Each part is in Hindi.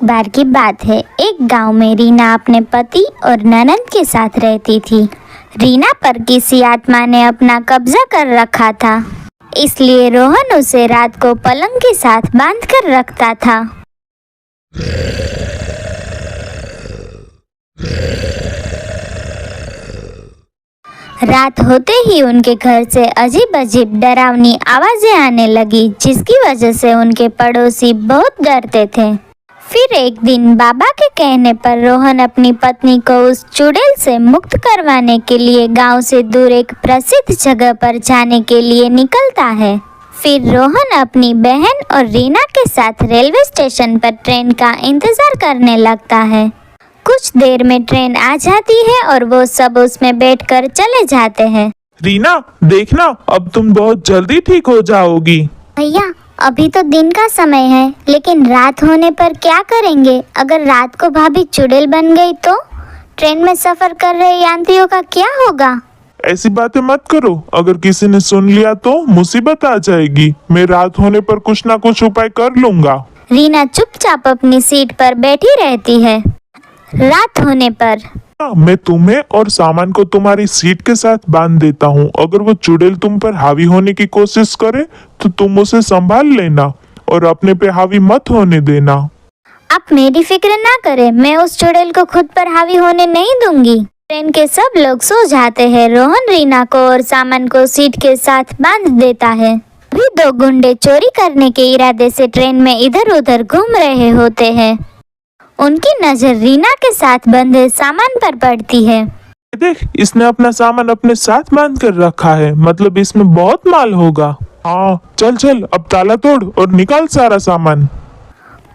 बार की बात है, एक गांव में रीना अपने पति और ननद के साथ रहती थी। रीना पर किसी आत्मा ने अपना कब्जा कर रखा था, इसलिए रोहन उसे रात को पलंग के साथ बांध कर रखता था। रात होते ही उनके घर से अजीब अजीब डरावनी आवाजें आने लगी, जिसकी वजह से उनके पड़ोसी बहुत डरते थे। फिर एक दिन बाबा के कहने पर रोहन अपनी पत्नी को उस चुड़ैल से मुक्त करवाने के लिए गांव से दूर एक प्रसिद्ध जगह पर जाने के लिए निकलता है। फिर रोहन अपनी बहन और रीना के साथ रेलवे स्टेशन पर ट्रेन का इंतजार करने लगता है। कुछ देर में ट्रेन आ जाती है और वो सब उसमें बैठकर चले जाते हैं। रीना, देखना अब तुम बहुत जल्दी ठीक हो जाओगी। भैया, अभी तो दिन का समय है, लेकिन रात होने पर क्या करेंगे? अगर रात को भाभी चुड़ैल बन गई तो ट्रेन में सफर कर रहे यात्रियों का क्या होगा? ऐसी बातें मत करो, अगर किसी ने सुन लिया तो मुसीबत आ जाएगी। मैं रात होने पर कुछ ना कुछ उपाय कर लूँगा। रीना चुपचाप अपनी सीट पर बैठी रहती है। रात होने पर मैं तुम्हें और सामान को तुम्हारी सीट के साथ बांध देता हूँ। अगर वो चुड़ैल तुम पर हावी होने की कोशिश करे तो तुम उसे संभाल लेना और अपने पे हावी मत होने देना। आप मेरी फिक्र ना करें, मैं उस चुड़ैल को खुद पर हावी होने नहीं दूंगी। ट्रेन के सब लोग सो जाते हैं। रोहन रीना को और सामान को सीट के साथ बांध देता है। भी दो गुंडे चोरी करने के इरादे से ट्रेन में इधर उधर घूम रहे होते हैं। उनकी नजर रीना के साथ बंधे सामान पर पड़ती है। देख, इसने अपना सामान अपने साथ बांध कर रखा है, मतलब इसमें बहुत माल होगा। हाँ, चल चल अब ताला तोड़ और निकाल सारा सामान।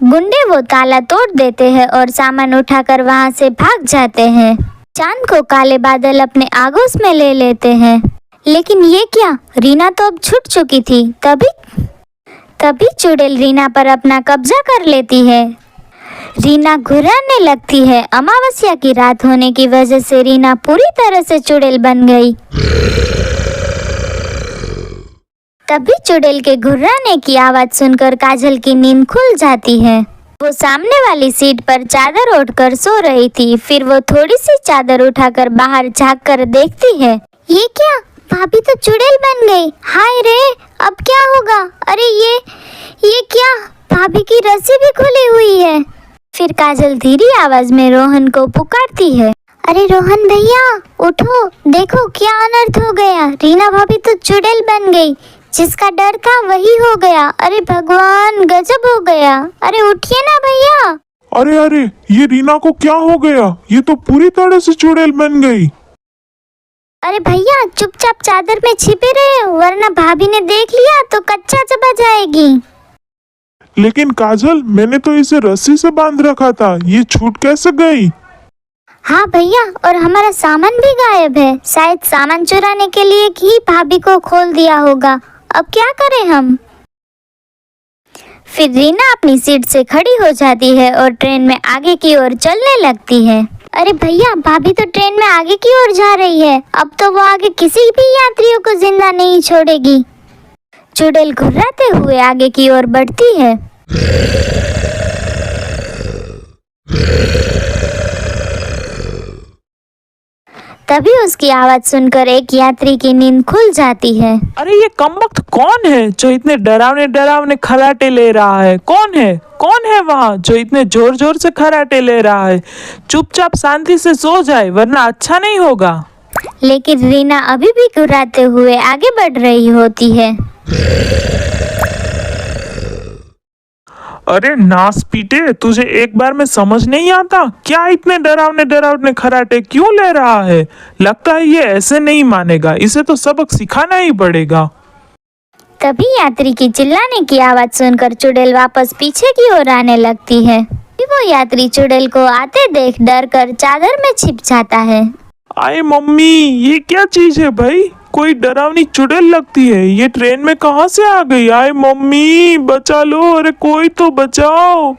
गुंडे वो ताला तोड़ देते हैं और सामान उठाकर वहां से भाग जाते हैं। चांद को काले बादल अपने आगोश में ले लेते हैं। लेकिन ये क्या, रीना तो अब छूट चुकी थी। तभी चुड़ैल रीना पर अपना कब्जा कर लेती है। रीना घुर्राने लगती है। अमावस्या की रात होने की वजह से रीना पूरी तरह से चुड़ैल बन गई। तभी चुड़ैल के घुर्राने की आवाज सुनकर काजल की नींद खुल जाती है। वो सामने वाली सीट पर चादर ओढ़कर सो रही थी। फिर वो थोड़ी सी चादर उठाकर बाहर झांक कर देखती है। ये क्या, भाभी तो चुड़ैल बन गई। हाय रे, अब क्या होगा? अरे ये क्या, भाभी की रस्सी भी खुली हुई है। फिर काजल धीरी आवाज में रोहन को पुकारती है। अरे रोहन भैया, उठो, देखो क्या अनर्थ हो गया। रीना भाभी तो चुड़ैल बन गई। जिसका डर था वही हो गया। अरे भगवान, गजब हो गया। अरे उठिए ना भैया। अरे, ये रीना को क्या हो गया? ये तो पूरी तरह से चुड़ैल बन गई। अरे भैया, चुपचाप चादर में छिपे रहे, वरना भाभी ने देख लिया तो कच्चा चबा जाएगी। लेकिन काजल, मैंने तो इसे रस्सी से बांध रखा था, ये छूट कैसे गई? हाँ भैया, और हमारा सामान भी गायब है। शायद सामान चुराने के लिए ही भाभी को खोल दिया होगा। अब क्या करें हम? फिर रीना अपनी सीट से खड़ी हो जाती है और ट्रेन में आगे की ओर चलने लगती है। अरे भैया, भाभी तो ट्रेन में आगे की ओर जा रही है। अब तो वो आगे किसी भी यात्रियों को जिंदा नहीं छोड़ेगी। चुड़ैल घुर्राते हुए आगे की ओर बढ़ती है। तभी उसकी आवाज सुनकर एक यात्री की नींद खुल जाती है। अरे ये कमबख्त कौन है जो इतने डरावने खराटे ले रहा है? कौन है वहाँ जो इतने जोर जोर से खराटे ले रहा है? चुपचाप शांति से सो जाए, वरना अच्छा नहीं होगा। लेकिन रीना अभी भी घुराते हुए आगे बढ़ रही होती है। अरे नास पीटे, तुझे एक बार में समझ नहीं आता क्या? इतने डरावने खराटे क्यों ले रहा है? लगता है ये ऐसे नहीं मानेगा, इसे तो सबक सिखाना ही पड़ेगा। तभी यात्री की चिल्लाने की आवाज सुनकर चुड़ैल वापस पीछे की ओर आने लगती है। वो यात्री चुड़ैल को आते देख डर कर चादर में छिप जाता है। आए मम्मी, ये क्या चीज है भाई? कोई डरावनी चुड़ैल लगती है। ये ट्रेन में कहाँ से आ गई? आए मम्मी, बचा लो, अरे कोई तो बचाओ।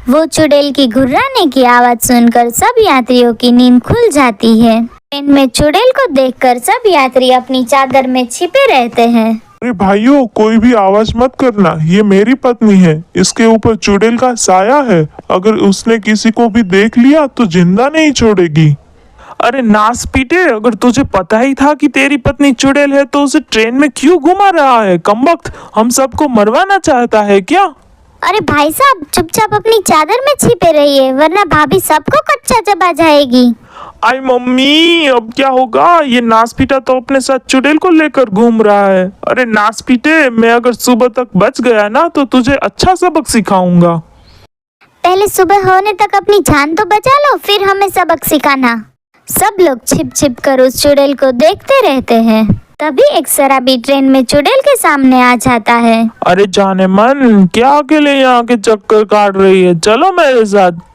वो चुड़ैल की घुर्राने की आवाज सुनकर सब यात्रियों की नींद खुल जाती है। ट्रेन में चुड़ैल को देखकर सब यात्री अपनी चादर में छिपे रहते हैं। अरे भाइयों, कोई भी आवाज मत करना, ये मेरी पत्नी है। इसके ऊपर चुड़ैल का साया है। अगर उसने किसी को भी देख लिया तो जिंदा नहीं छोड़ेगी। अरे नास पीटे, अगर तुझे पता ही था कि तेरी पत्नी चुड़ैल है तो उसे ट्रेन में क्यों घुमा रहा है? कमबख्त, हम सबको मरवाना चाहता है क्या? अरे भाई साहब, चुपचाप अपनी चादर में छिपे रहिए, वरना भाभी सबको कच्चा चबा जाएगी। आई मम्मी, अब क्या होगा? ये नासपीटा तो अपने साथ चुड़ैल को लेकर घूम रहा है। अरे नासपीटे, मैं अगर सुबह तक बच गया ना तो तुझे अच्छा सबक सिखाऊंगा। पहले सुबह होने तक अपनी जान तो बचा लो, फिर हमें सबक सिखाना। सब लोग छिप छिप कर उस चुड़ैल को देखते रहते हैं। तभी एक शराबी ट्रेन में चुड़ैल के सामने आ जाता है। अरे जाने मन, क्या अकेले यहाँ के चक्कर काट रही है? चलो मेरे साथ।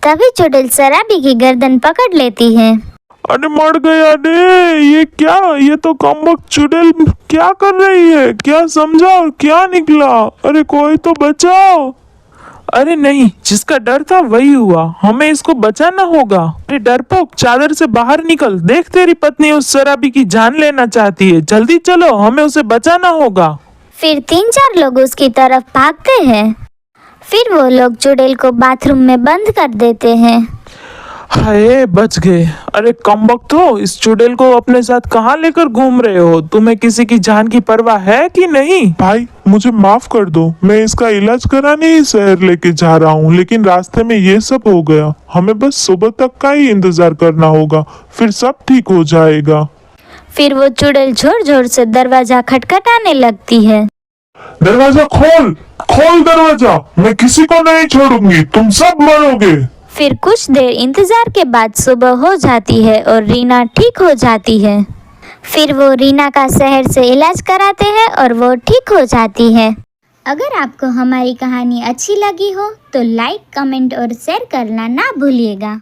तभी चुड़ैल शराबी की गर्दन पकड़ लेती है। अरे मर गया रे, ये क्या? ये तो कमबख्त चुड़ैल क्या कर रही है? क्या समझा और क्या निकला? अरे कोई तो बचाओ। अरे नहीं, जिसका डर था वही हुआ। हमें इसको बचाना होगा। अरे डरपोक, चादर से बाहर निकल। देख, तेरी पत्नी उस शराबी की जान लेना चाहती है। जल्दी चलो, हमें उसे बचाना होगा। फिर 3-4 लोग उसकी तरफ भागते हैं। फिर वो लोग चुड़ैल को बाथरूम में बंद कर देते हैं। हाय, बच गए। अरे कमबख्त हो, इस चुड़ैल को अपने साथ कहाँ लेकर घूम रहे हो? तुम्हें किसी की जान की परवाह है कि नहीं? भाई मुझे माफ कर दो, मैं इसका इलाज कराने ही शहर लेके जा रहा हूँ, लेकिन रास्ते में ये सब हो गया। हमें बस सुबह तक का ही इंतजार करना होगा, फिर सब ठीक हो जाएगा। फिर वो चुड़ैल जोर जोर से दरवाजा खटखटाने लगती है। दरवाजा खोल, खोल दरवाजा, मैं किसी को नहीं छोड़ूंगी, तुम सब मरोगे। फिर कुछ देर इंतजार के बाद सुबह हो जाती है और रीना ठीक हो जाती है। फिर वो रीना का शहर से इलाज कराते हैं और वो ठीक हो जाती है। अगर आपको हमारी कहानी अच्छी लगी हो तो लाइक, कमेंट और शेयर करना ना भूलिएगा।